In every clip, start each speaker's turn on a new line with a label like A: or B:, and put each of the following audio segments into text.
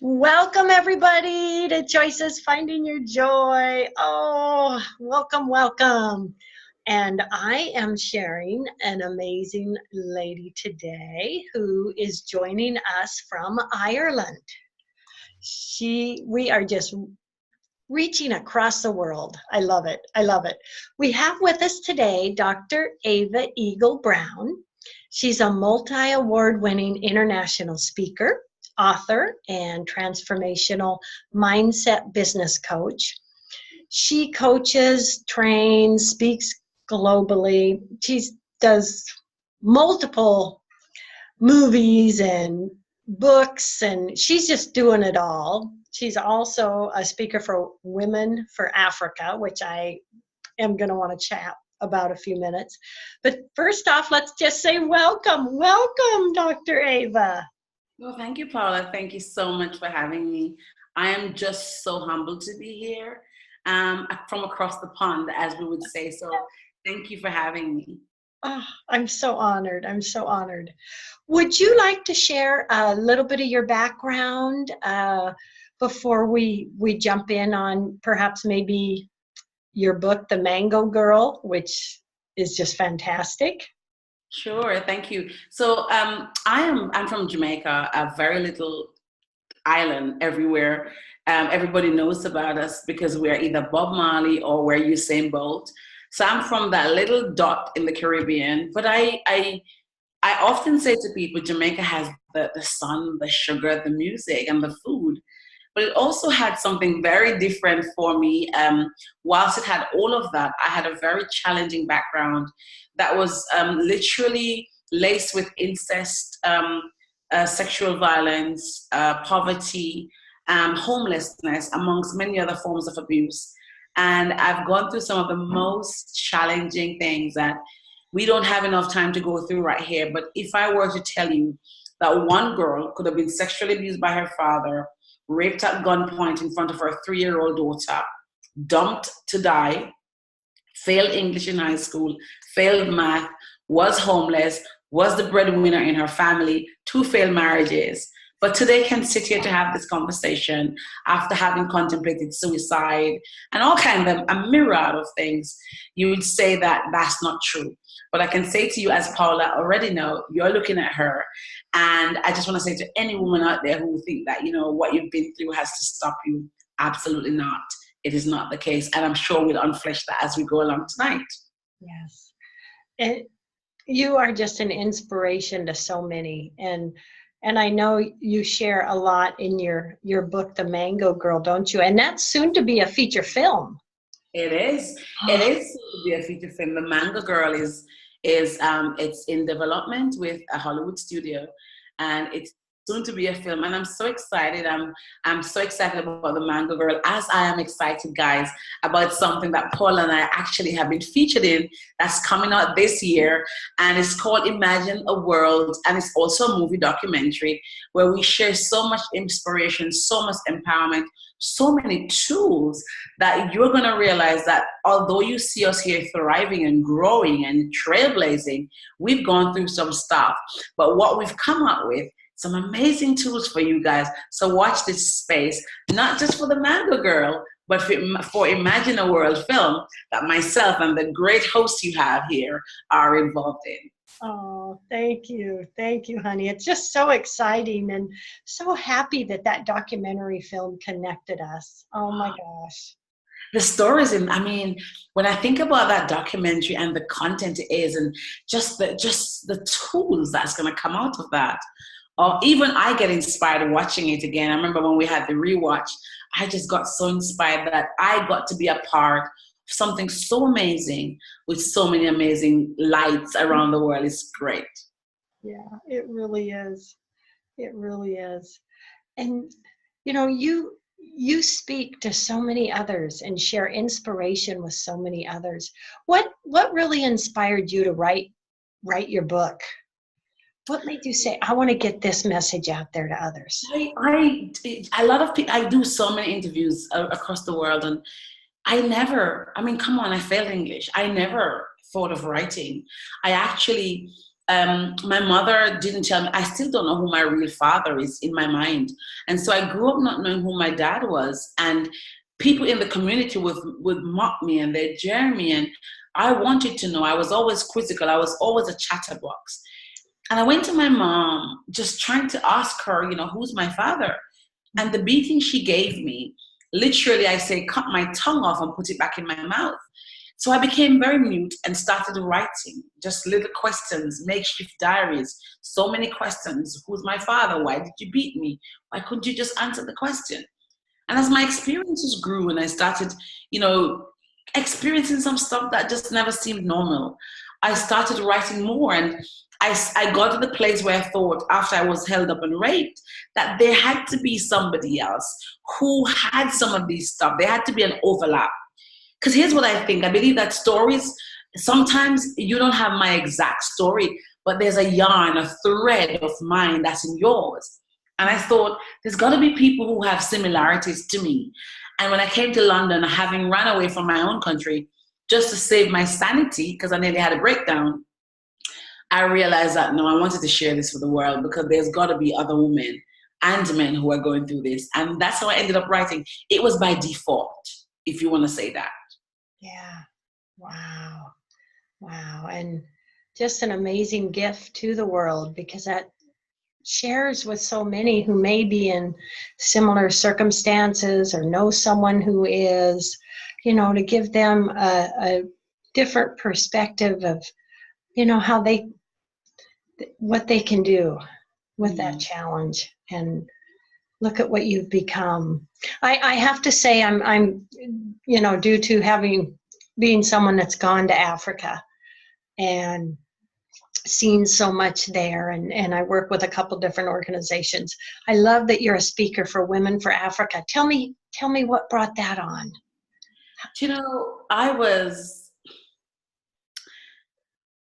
A: Welcome, everybody, to Choices Finding Your Joy. Oh, welcome, welcome. And I am sharing an amazing lady today who is joining us from Ireland. We are just reaching across the world. I love it. I love it. We have with us today Dr. Ava Eagle Brown. She's a multi-award winning international speaker, author, and transformational mindset business coach. She coaches, trains, speaks globally. She does multiple movies and books, and she's just doing it all. She's also a speaker for Women for Africa, which I am going to want to chat about a few minutes. But first off, let's just say welcome. Welcome, Dr. Ava.
B: Well, thank you, Paula. Thank you so much for having me. I am just so humbled to be here from across the pond, as we would say. So thank you for having me.
A: Oh, I'm so honored. I'm so honored. Would you like to share a little bit of your background before we jump in on perhaps maybe your book, The Mango Girl, which is just fantastic?
B: Sure, thank you. So I'm from Jamaica, a very little island everywhere. Everybody knows about us because we're either Bob Marley or we're Usain Bolt. So I'm from that little dot in the Caribbean. But I often say to people, Jamaica has the sun, the sugar, the music, and the food. But it also had something very different for me. Whilst it had all of that, I had a very challenging background that was literally laced with incest, sexual violence, poverty, homelessness, amongst many other forms of abuse. And I've gone through some of the most challenging things that we don't have enough time to go through right here. But if I were to tell you that one girl could have been sexually abused by her father, raped at gunpoint in front of her 3-year-old daughter, dumped to die, failed English in high school, failed math, was homeless, was the breadwinner in her family, 2 failed marriages, but today can sit here to have this conversation after having contemplated suicide and all kinds of a myriad of things, you would say that that's not true. But I can say to you, as Paula already know, you're looking at her. And I just want to say to any woman out there who think that, what you've been through has to stop you, absolutely not. It is not the case. And I'm sure we'll unflesh that as we go along tonight.
A: Yes. And you are just an inspiration to so many. And I know you share a lot in your book, The Mango Girl, don't you? And that's soon to be a feature film.
B: It is. It is soon to be a feature film. The Mango Girl is it's in development with a Hollywood studio, and it's soon to be a film. And I'm so excited. I'm so excited about The Mango Girl, as I am excited, guys, about something that Paula and I actually have been featured in that's coming out this year. And it's called Imagine a World. And it's also a movie documentary where we share so much inspiration, so much empowerment, so many tools that you're going to realize that although you see us here thriving and growing and trailblazing, we've gone through some stuff. But what we've come up with, some amazing tools for you guys. So watch this space, not just for The Mango Girl, but for Imagine a World film that myself and the great hosts you have here are involved in.
A: Oh, thank you. Thank you, honey. It's just so exciting and so happy that documentary film connected us. Oh my gosh.
B: The stories, when I think about that documentary and the content it is, and just the tools that's going to come out of that, or even I get inspired watching it again. I remember when we had the rewatch, I just got so inspired that I got to be a part of something so amazing with so many amazing lights around the world. It's great.
A: Yeah, it really is. It really is. And, you speak to so many others and share inspiration with so many others. What really inspired you to write your book? What made you say, I want to get this message out there to others?
B: A lot of people, I do so many interviews across the world, and come on, I failed English. I never thought of writing. I actually my mother didn't tell me. I still don't know who my real father is in my mind. And so I grew up not knowing who my dad was. And people in the community would mock me and they'd jeer me. And I wanted to know. I was always quizzical. I was always a chatterbox. And I went to my mom just trying to ask her, who's my father? And the beating she gave me, literally, I say, cut my tongue off and put it back in my mouth. So I became very mute and started writing just little questions, makeshift diaries, so many questions. Who's my father? Why did you beat me? Why couldn't you just answer the question? And as my experiences grew and I started, experiencing some stuff that just never seemed normal, I started writing more. And I got to the place where I thought, after I was held up and raped, that there had to be somebody else who had some of these stuff. There had to be an overlap. Because here's what I think. I believe that stories, sometimes you don't have my exact story, but there's a yarn, a thread of mine that's in yours. And I thought, there's got to be people who have similarities to me. And when I came to London, having run away from my own country, just to save my sanity, because I nearly had a breakdown, I realized that, no, I wanted to share this with the world because there's got to be other women and men who are going through this. And that's how I ended up writing. It was by default, if you want to say that.
A: Yeah. Wow. Wow. And just an amazing gift to the world, because that shares with so many who may be in similar circumstances or know someone who is, to give them a different perspective of, how what they can do with that challenge. And look at what you've become. I have to say, I'm due to being someone that's gone to Africa and seen so much there, and I work with a couple different organizations. I love that you're a speaker for Women for Africa. Tell me what brought that on.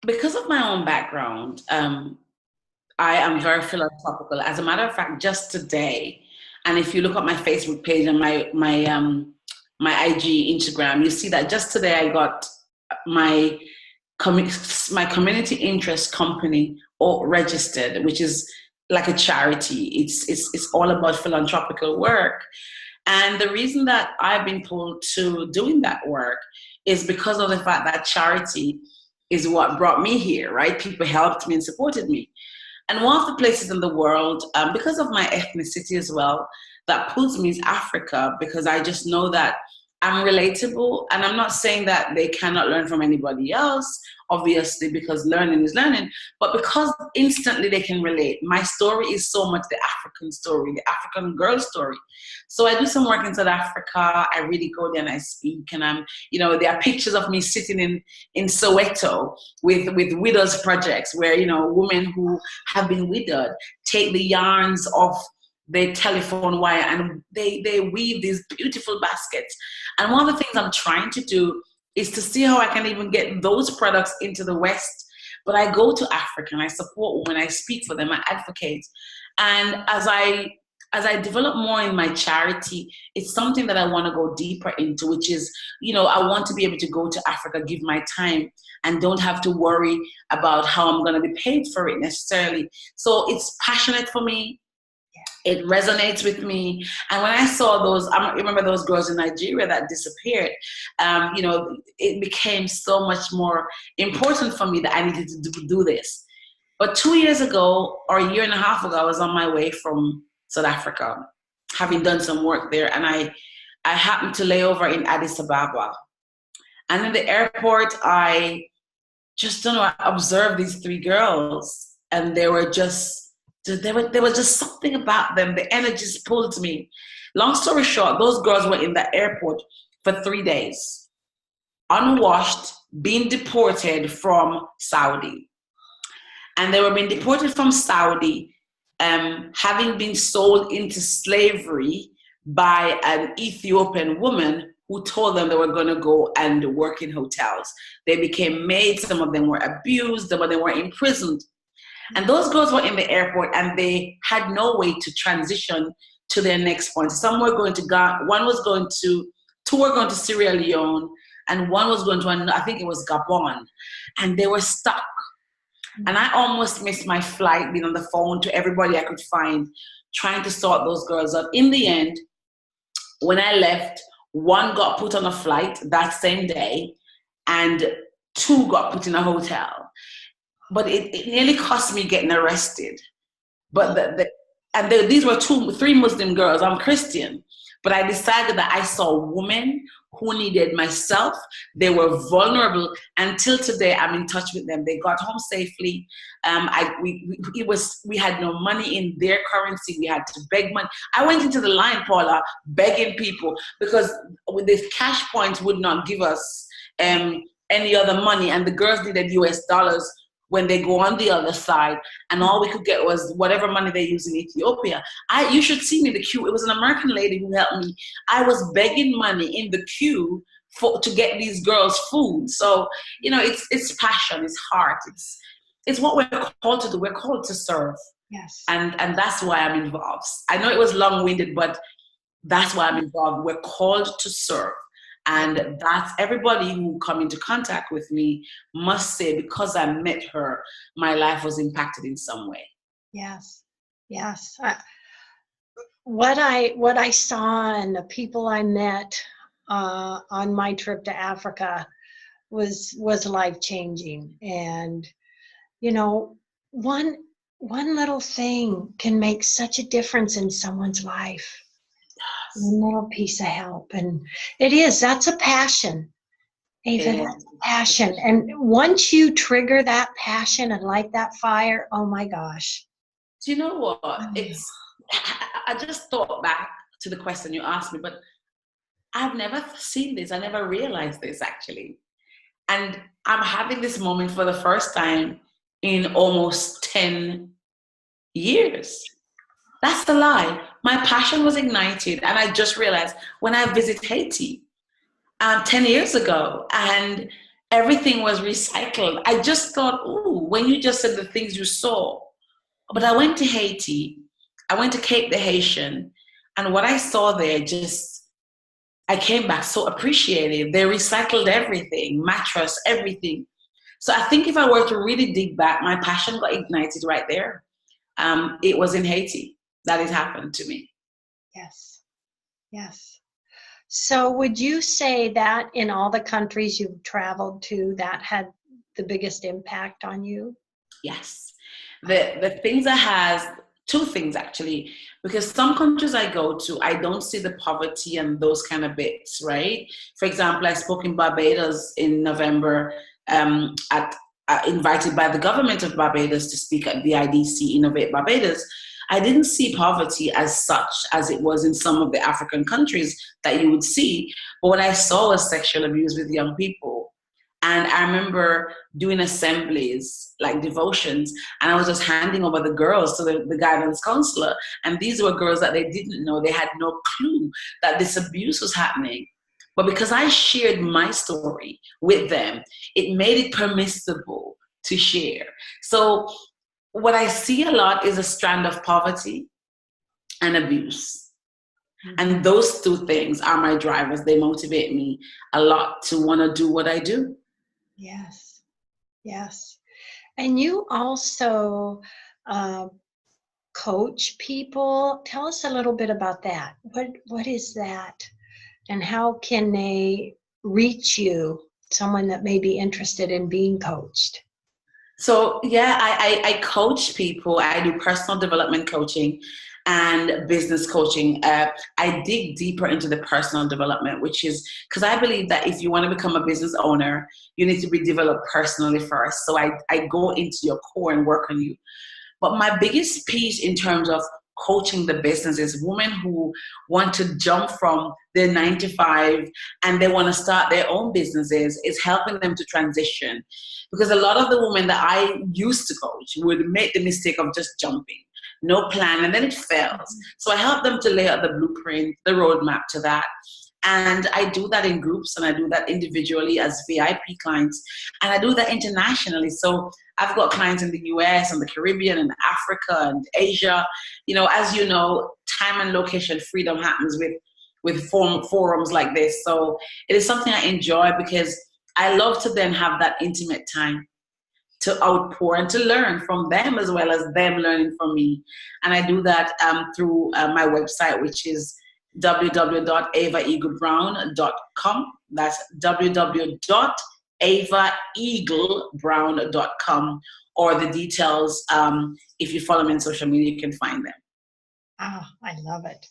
B: Because of my own background, I am very philosophical. As a matter of fact, just today, and if you look at my Facebook page and my IG, Instagram, you see that just today I got my community interest company registered, which is like a charity. It's all about philanthropical work. And the reason that I've been pulled to doing that work is because of the fact that charity is what brought me here, right? People helped me and supported me. And one of the places in the world, because of my ethnicity as well, that pulls me is Africa, because I just know that I'm relatable. And I'm not saying that they cannot learn from anybody else, obviously, because learning is learning, but because instantly they can relate. My story is so much the African story, the African girl story. So I do some work in South Africa. I really go there and I speak, and there are pictures of me sitting in Soweto with widows projects where, women who have been widowed take the yarns off the telephone wire and they weave these beautiful baskets. And one of the things I'm trying to do is to see how I can even get those products into the West. But I go to Africa and I support women, I speak for them, I advocate. And as I develop more in my charity, it's something that I want to go deeper into, which is, I want to be able to go to Africa, give my time, and don't have to worry about how I'm going to be paid for it necessarily. So it's passionate for me. It resonates with me. And when I saw those, I remember those girls in Nigeria that disappeared, it became so much more important for me that I needed to do this. But 2 years ago, or a year and a half ago, I was on my way from South Africa, having done some work there. And I happened to lay over in Addis Ababa. And in the airport, I observed these three girls, and there was just something about them. The energy just pulled me. Long story short, those girls were in the airport for 3 days, unwashed, being deported from Saudi. And they were being deported from Saudi, having been sold into slavery by an Ethiopian woman who told them they were going to go and work in hotels. They became maids. Some of them were abused. Some of them were imprisoned. And those girls were in the airport and they had no way to transition to their next point. Some were going to Ghana, two were going to Sierra Leone, and one was going to, I think it was Gabon. And they were stuck. And I almost missed my flight, being on the phone to everybody I could find, trying to sort those girls out. In the end, when I left, one got put on a flight that same day, and two got put in a hotel. But it nearly cost me getting arrested. But these were three Muslim girls. I'm Christian, but I decided that I saw women who needed myself. They were vulnerable. Until today, I'm in touch with them. They got home safely. We had no money in their currency. We had to beg money. I went into the line, Paula, begging people, because with the cash points would not give us any other money, and the girls needed US dollars when they go on the other side, and all we could get was whatever money they use in Ethiopia. You should see me in the queue. It was an American lady who helped me. I was begging money in the queue to get these girls food. So, it's passion, it's heart, it's what we're called to do. We're called to serve.
A: Yes.
B: And that's why I'm involved. I know it was long-winded, but that's why I'm involved. We're called to serve. And that's everybody who come into contact with me must say, because I met her, my life was impacted in some way.
A: Yes, yes. What I saw and the people I met on my trip to Africa was life-changing. And one little thing can make such a difference in someone's life. A little piece of help, and that's a passion, Ava. That's a passion. And once you trigger that passion and light that fire, oh my gosh.
B: Do you know what? I just thought back to the question you asked me, but I've never seen this. I never realized this, actually. And I'm having this moment for the first time in almost 10 years. That's the lie. My passion was ignited, and I just realized when I visited Haiti 10 years ago, and everything was recycled. I just thought, ooh, when you just said the things you saw. But I went to Haiti, I went to Cape the Haitian, and what I saw there I came back so appreciative. They recycled everything, mattress, everything. So I think if I were to really dig back, my passion got ignited right there. It was in Haiti that it happened to me.
A: Yes, yes. So would you say that in all the countries you've traveled to, that had the biggest impact on you?
B: Yes. The things that has, two things actually, because some countries I go to, I don't see the poverty and those kind of bits, right? For example, I spoke in Barbados in November, invited by the government of Barbados to speak at the IDC Innovate Barbados. I didn't see poverty as such as it was in some of the African countries that you would see. But what I saw was sexual abuse with young people. And I remember doing assemblies, like devotions, and I was just handing over the girls to the guidance counselor. And these were girls that they didn't know. They had no clue that this abuse was happening. But because I shared my story with them, it made it permissible to share. So what I see a lot is a strand of poverty and abuse. Mm-hmm. And those two things are my drivers. They motivate me a lot to want to do what I do.
A: Yes, yes. And you also coach people. Tell us a little bit about that. What is that? And how can they reach you, someone that may be interested in being coached?
B: So yeah, I coach people. I do personal development coaching and business coaching. I dig deeper into the personal development, which is because I believe that if you want to become a business owner, you need to be developed personally first. So I go into your core and work on you. But my biggest piece in terms of coaching the business is women who want to jump from their 9 to 5 and they want to start their own businesses, is helping them to transition. Because a lot of the women that I used to coach would make the mistake of just jumping, no plan, and then it fails. So I help them to lay out the blueprint, the roadmap to that. And I do that in groups, and I do that individually as VIP clients, and I do that internationally. So I've got clients in the US and the Caribbean and Africa and Asia. As you know, time and location freedom happens with forums like this. So it is something I enjoy because I love to then have that intimate time to outpour and to learn from them as well as them learning from me. And I do that through my website, which is www.avaeaglebrown.com. That's www.avaeaglebrown.com, or the details. If you follow me on social media, you can find them.
A: Oh, I love it.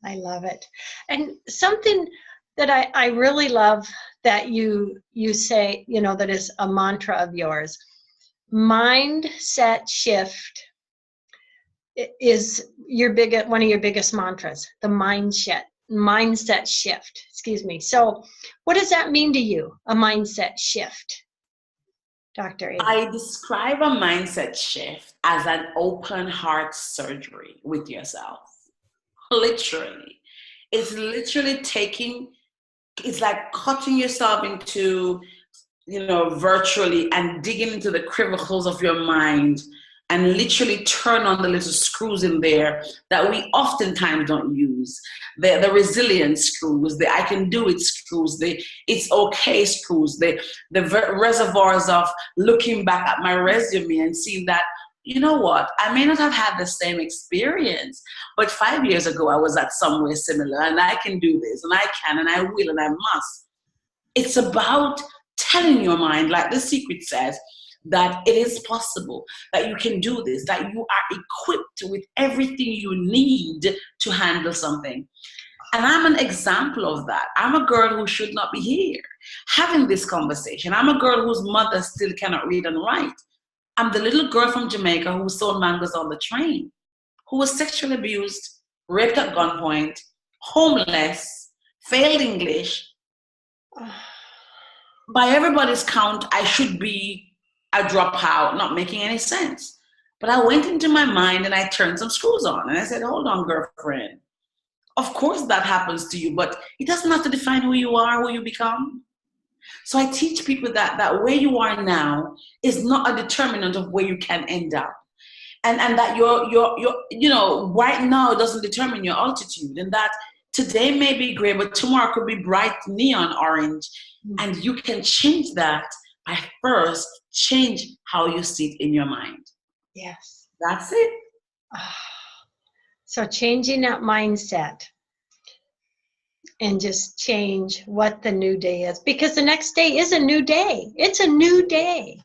A: I love it. And something that I really love that you say, that is a mantra of yours, mindset shift is one of your biggest mantras, the mindset shift, excuse me. So what does that mean to you, a mindset shift, Dr. Ava?
B: I describe a mindset shift as an open heart surgery with yourself. Literally. It's literally it's like cutting yourself into, virtually, and digging into the crevices of your mind and literally turn on the little screws in there that we oftentimes don't use. The resilience screws, the I can do it screws, the it's okay screws, the reservoirs of looking back at my resume and seeing that, you know what, I may not have had the same experience, but 5 years ago I was at somewhere similar, and I can do this, and I can, and I will, and I must. It's about telling your mind, like The Secret says, that it is possible, that you can do this, that you are equipped with everything you need to handle something. And I'm an example of that. I'm a girl who should not be here having this conversation. I'm a girl whose mother still cannot read and write. I'm the little girl from Jamaica who sold mangoes on the train, who was sexually abused, raped at gunpoint, homeless, failed English. By everybody's count, I should be a dropout, not making any sense. But I went into my mind and I turned some screws on, and I said, hold on, girlfriend. Of course that happens to you, but it doesn't have to define who you are, who you become. So I teach people that where you are now is not a determinant of where you can end up. And that your right now doesn't determine your altitude, and that today may be gray, but tomorrow could be bright neon orange. And you can change that by first change how you see it in your mind.
A: Yes.
B: That's it.
A: So changing that mindset and just change what the new day is, because the next day is a new day. It's a new day.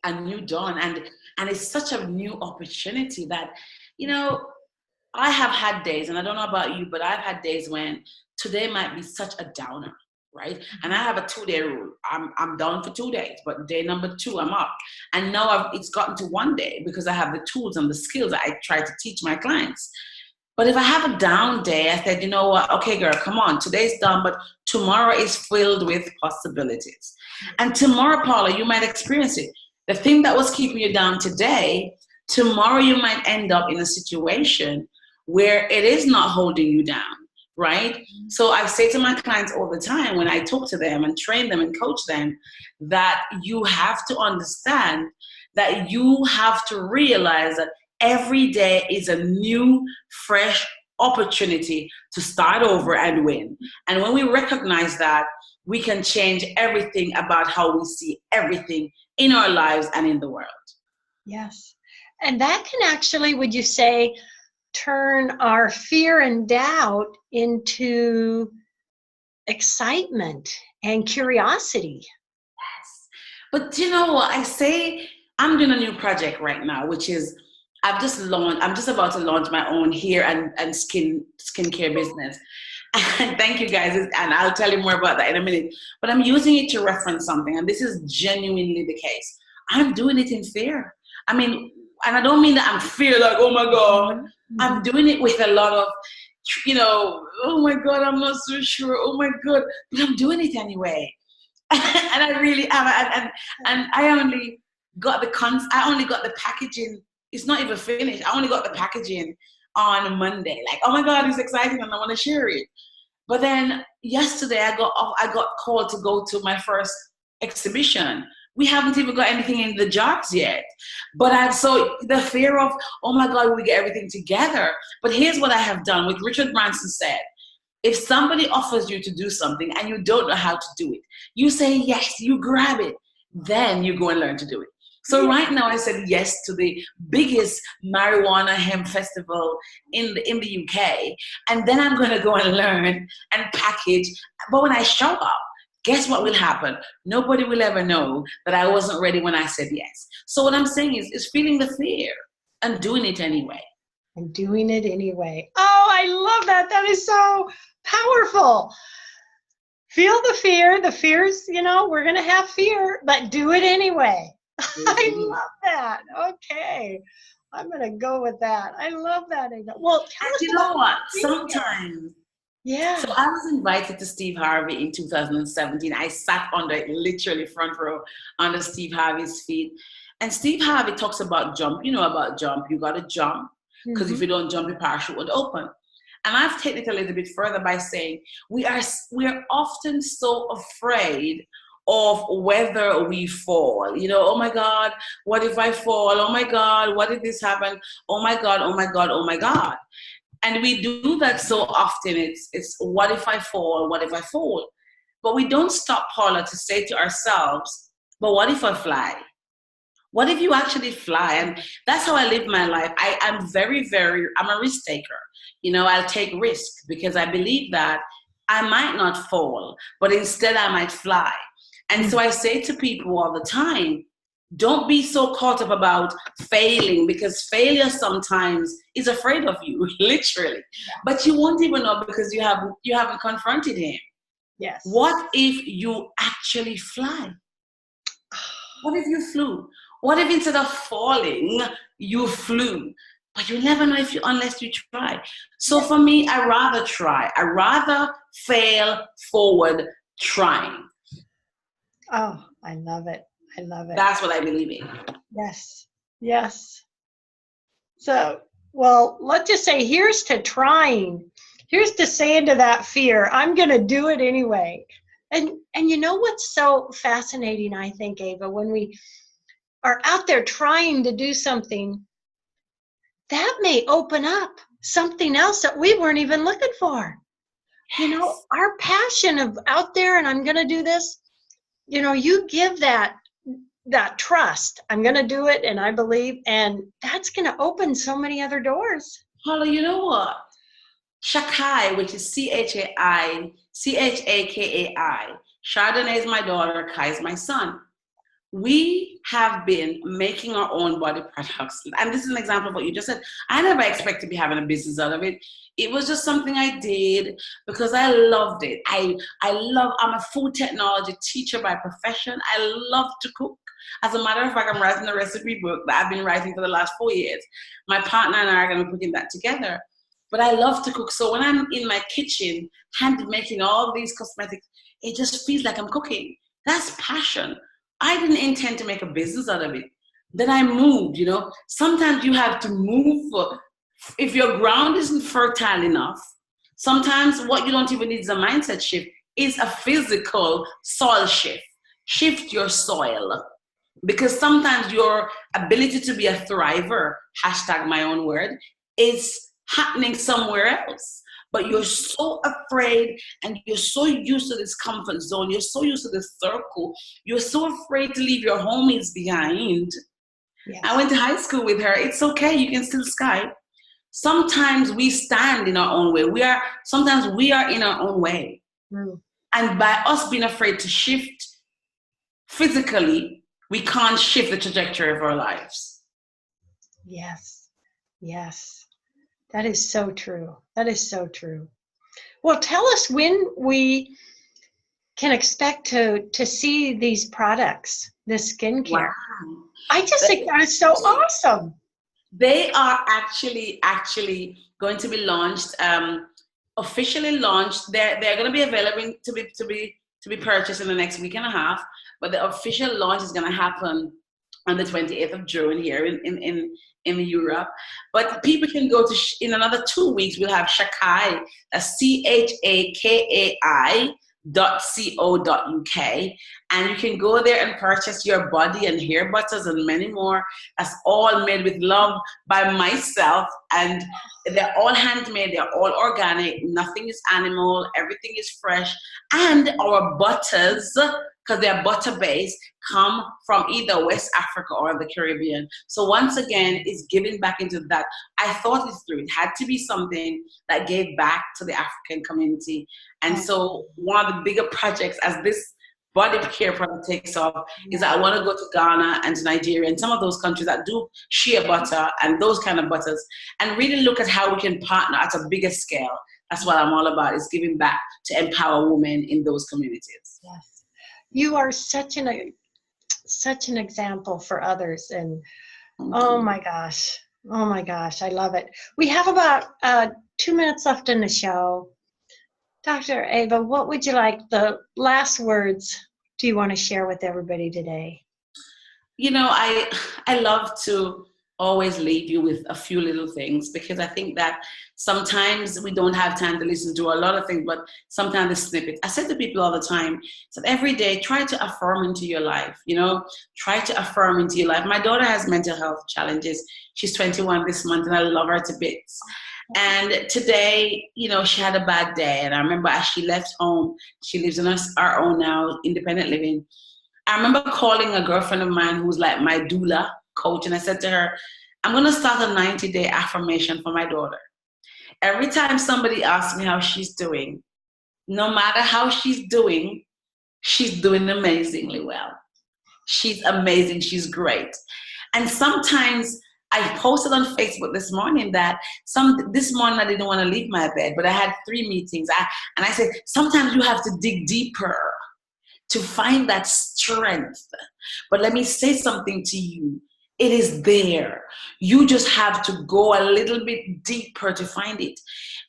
B: A new dawn. And it's such a new opportunity that, I have had days, and I don't know about you, but I've had days when today might be such a downer, right? And I have a 2-day rule. I'm down for 2 days, but day number 2, I'm up. And now it's gotten to 1 day because I have the tools and the skills that I try to teach my clients. But if I have a down day, I said, you know what? Okay, girl, come on. Today's done, but tomorrow is filled with possibilities. And tomorrow, Paula, you might experience it. The thing that was keeping you down today, tomorrow you might end up in a situation where it is not holding you down, right? So I say to my clients all the time when I talk to them and train them and coach them, that you have to understand that you have to realize that every day is a new, fresh opportunity to start over and win. And when we recognize that, we can change everything about how we see everything in our lives and in the world.
A: Yes. And that can actually, would you say, turn our fear and doubt into excitement and curiosity?
B: Yes. But you know what? I say I'm doing a new project right now, which is I'm just about to launch my own hair and skincare business. And thank you guys. And I'll tell you more about that in a minute. But I'm using it to reference something. And this is genuinely the case. I'm doing it in fear. I mean, and I don't mean that I'm fear like, oh my God. Mm-hmm. I'm doing it with a lot of, oh my God, I'm not so sure. Oh my God. But I'm doing it anyway. And I really am. And I only got the packaging. It's not even finished. I only got the packaging on Monday. Like, oh my God, it's exciting and I want to share it. But then yesterday I got called to go to my first exhibition. We haven't even got anything in the jobs yet. But so the fear of, oh my God, we get everything together. But here's what I have done, what Richard Branson said. If somebody offers you to do something and you don't know how to do it, you say yes, you grab it, then you go and learn to do it. So right now I said yes to the biggest marijuana hemp festival in the UK. And then I'm going to go and learn and package. But when I show up, guess what will happen? Nobody will ever know that I wasn't ready when I said yes. So what I'm saying is feeling the fear and doing it anyway.
A: And doing it anyway. Oh, I love that. That is so powerful. Feel the fear. The fears, we're going to have fear, but do it anyway. I love that. Okay. I'm going to go with that. I love that. Well, tell us
B: you know what?
A: fear.
B: Sometimes.
A: Yeah.
B: So I was invited to Steve Harvey in 2017. I sat literally front row under Steve Harvey's feet. And Steve Harvey talks about jump. You know about jump. You got to jump. Because if you don't jump, your parachute would open. And I've taken it a little bit further by saying we are often so afraid of whether we fall. Oh my God, what if I fall? Oh my God, what if this happen? Oh my God, oh my God, oh my God. And we do that so often. It's what if I fall? What if I fall? But we don't stop, Paula, to say to ourselves, but what if I fly? What if you actually fly? And that's how I live my life. I'm a risk taker. I'll take risk because I believe that I might not fall, but instead I might fly. And so I say to people all the time, don't be so caught up about failing, because failure sometimes is afraid of you, literally. But you won't even know because you haven't confronted him.
A: Yes.
B: What if you actually fly? What if you flew? What if instead of falling, you flew? But you never know unless you try. So for me, I rather try. I rather fail forward trying.
A: Oh, I love it. I love it.
B: That's what I believe in.
A: Yes. Yes. So, well, let's just say here's to trying. Here's to saying to that fear, I'm going to do it anyway. And you know what's so fascinating, I think, Ava, when we are out there trying to do something, that may open up something else that we weren't even looking for.
B: Yes.
A: Our passion of out there and I'm going to do this, you give that trust. I'm going to do it and I believe, and that's going to open so many other doors.
B: Paula, you know what? Shakai, which is Chai, Chakai. Chardonnay is my daughter, Kai is my son. We have been making our own body products. And this is an example of what you just said. I never expected to be having a business out of it. It was just something I did because I loved it. I'm a food technology teacher by profession. I love to cook. As a matter of fact, I'm writing a recipe book that I've been writing for the last 4 years. My partner and I are going to be putting that together. But I love to cook. So when I'm in my kitchen, hand making all these cosmetics, it just feels like I'm cooking. That's passion. I didn't intend to make a business out of it. Then I moved, Sometimes you have to move. If your ground isn't fertile enough, sometimes what you don't even need is a mindset shift. It's a physical soil shift. Shift your soil. Because sometimes your ability to be a thriver, hashtag my own word, is happening somewhere else. But you're so afraid and you're so used to this comfort zone. You're so used to this circle. You're so afraid to leave your homies behind. Yes. I went to high school with her. It's okay. You can still Skype. Sometimes we stand in our own way. Sometimes we are in our own way. Mm. And by us being afraid to shift physically, we can't shift the trajectory of our lives.
A: Yes. Yes. That is so true. That is so true. Well, tell us when we can expect to see these products, this skincare. Wow. I just think that is so awesome.
B: They are actually going to be launched, officially launched. They're going to be available to be purchased in the next week and a half. But the official launch is going to happen on the 28th of June here in Europe. But people can go to, in another 2 weeks, we'll have Shakai, that's CHAKAI.co.uk. And you can go there and purchase your body and hair butters and many more. That's all made with love by myself. And they're all handmade, they're all organic, nothing is animal, everything is fresh. And our butters because their butter base come from either West Africa or the Caribbean. So once again, it's giving back into that. I thought it through. It had to be something that gave back to the African community. And so one of the bigger projects as this body care product takes off is that I want to go to Ghana and to Nigeria and some of those countries that do shea butter and those kind of butters and really look at how we can partner at a bigger scale. That's what I'm all about, is giving back to empower women in those communities.
A: Yes. You are such an example for others. And oh my gosh, I love it. We have about 2 minutes left in the show. Dr. Ava, what would you like, the last words do you want to share with everybody today?
B: You know, I love to always leave you with a few little things, because I think that sometimes we don't have time to listen to a lot of things, but sometimes the snippets. I say to people all the time, so every day, try to affirm into your life, you know, try to affirm into your life. My daughter has mental health challenges. She's 21 this month and I love her to bits. And today, you know, she had a bad day. And I remember as she left home, she lives in our own now, independent living. I remember calling a girlfriend of mine who's like my doula coach. And I said to her, I'm going to start a 90-day affirmation for my daughter. Every time somebody asks me how she's doing, no matter how she's doing amazingly well. She's amazing. She's great. And sometimes I posted on Facebook this morning that this morning I didn't want to leave my bed, but I had 3 meetings. And I said, sometimes you have to dig deeper to find that strength. But let me say something to you. It is there. You just have to go a little bit deeper to find it.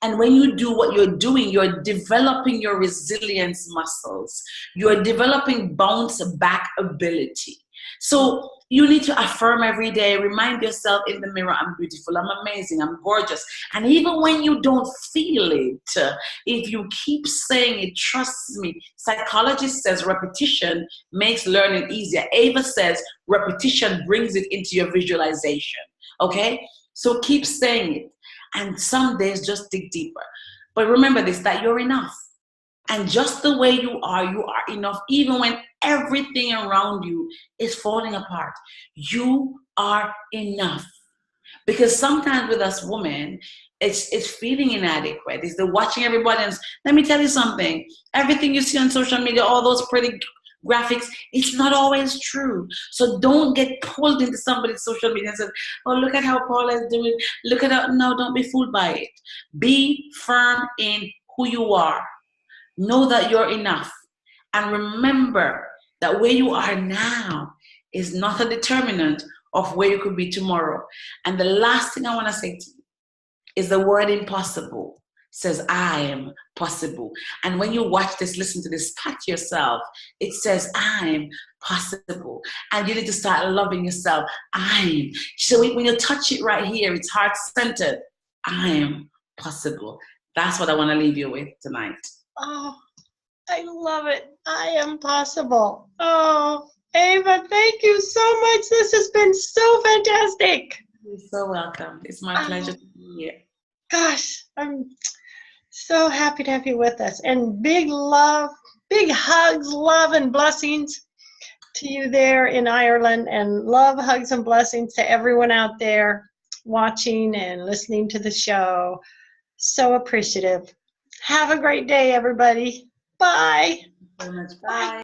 B: And when you do what you're doing, you're developing your resilience muscles. You're developing bounce back ability. So you need to affirm every day. Remind yourself in the mirror, I'm beautiful, I'm amazing, I'm gorgeous. And even when you don't feel it, if you keep saying it, trust me, psychologist says repetition makes learning easier. Ava says repetition brings it into your visualization, okay? So keep saying it. And some days just dig deeper. But remember this, that you're enough. And just the way you are enough, even when everything around you is falling apart. You are enough. Because sometimes with us women, it's feeling inadequate. It's the watching everybody else. Let me tell you something. Everything you see on social media, all those pretty graphics, it's not always true. So don't get pulled into somebody's social media and say, oh, look at how Paula is doing. Look at how, no, don't be fooled by it. Be firm in who you are. Know that you're enough. And remember that where you are now is not a determinant of where you could be tomorrow. And the last thing I want to say to you is the word impossible says, I am possible. And when you watch this, listen to this, pat yourself, it says, I'm possible. And you need to start loving yourself. I'm. So when you touch it right here, it's heart-centered. I am possible. That's what I want to leave you with tonight.
A: Oh, I love it. I am possible. Oh, Ava, thank you so much. This has been so fantastic.
B: You're so welcome. It's my pleasure to be here.
A: Gosh, I'm so happy to have you with us. And big love, big hugs, love and blessings to you there in Ireland. And love, hugs, and blessings to everyone out there watching and listening to the show. So appreciative. Have a great day, everybody. Bye.
B: Thank you so much. Bye.